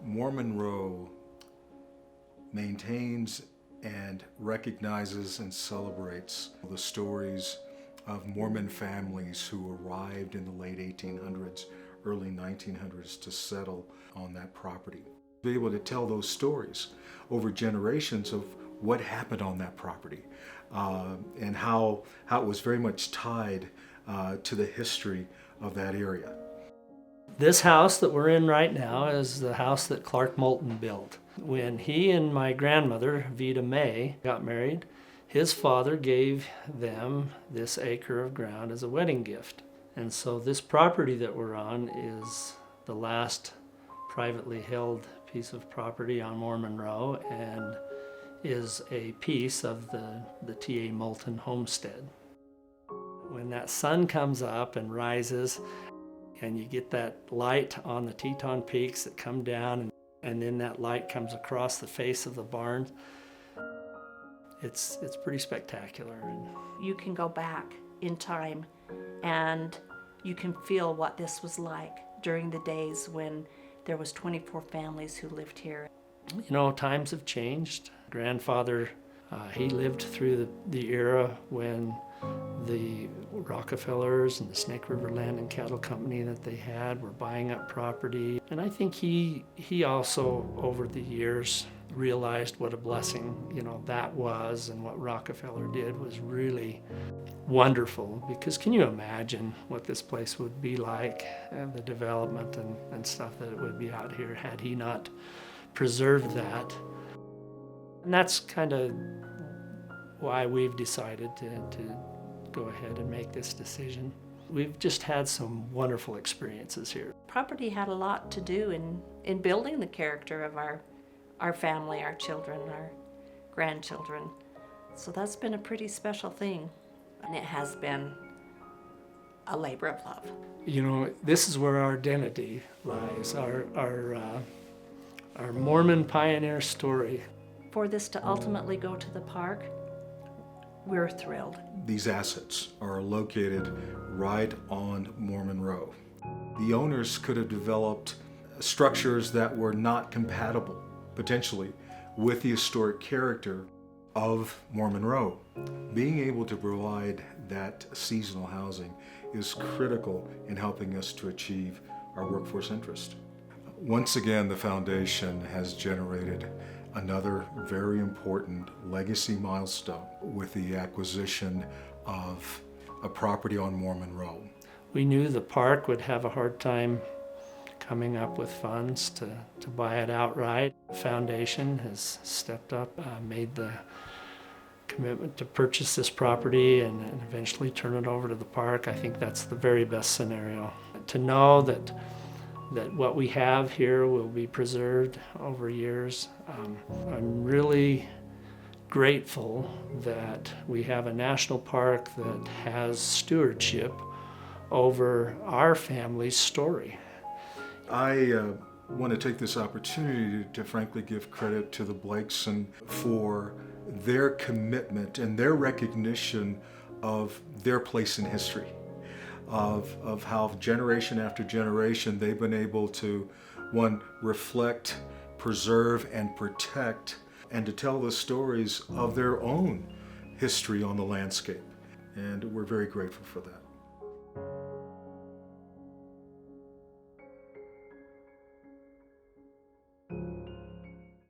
Mormon Row maintains and recognizes and celebrates the stories of Mormon families who arrived in the late 1800s, early 1900s to settle on that property. Be able to tell those stories over generations of what happened on that property and how it was very much tied to the history of that area. This house that we're in right now is the house that Clark Moulton built. When he and my grandmother, Vida May, got married, his father gave them this acre of ground as a wedding gift. And so this property that we're on is the last privately held piece of property on Mormon Row and is a piece of the T.A. Moulton homestead. When that sun comes up and rises, and you get that light on the Teton peaks that come down, and then that light comes across the face of the barn. It's pretty spectacular. You can go back in time and you can feel what this was like during the days when there was 24 families who lived here. You know, times have changed. Grandfather, he lived through the era when the Rockefellers and the Snake River Land and Cattle Company that they had were buying up property. And I think he also, over the years, realized what a blessing, that was, and what Rockefeller did was really wonderful. Because can you imagine what this place would be like, and the development and stuff that it would be out here had he not preserved that. And that's kind of why we've decided to go ahead and make this decision. We've just had some wonderful experiences here. Property had a lot to do in building the character of our family, our children, our grandchildren. So that's been a pretty special thing. And it has been a labor of love. This is where our identity lies, our Mormon pioneer story. For this to ultimately go to the park, we're thrilled. These assets are located right on Mormon Row. The owners could have developed structures that were not compatible, potentially, with the historic character of Mormon Row. Being able to provide that seasonal housing is critical in helping us to achieve our workforce interest. Once again, the foundation has generated another very important legacy milestone with the acquisition of a property on Mormon Row. We knew the park would have a hard time coming up with funds to buy it outright. The foundation has stepped up, made the commitment to purchase this property and eventually turn it over to the park. I think that's the very best scenario. To know that what we have here will be preserved over years. I'm really grateful that we have a national park that has stewardship over our family's story. I want to take this opportunity to frankly give credit to the Blakeson for their commitment and their recognition of their place in history. Of how generation after generation they've been able to, one, reflect, preserve, and protect, and to tell the stories of their own history on the landscape. And we're very grateful for that.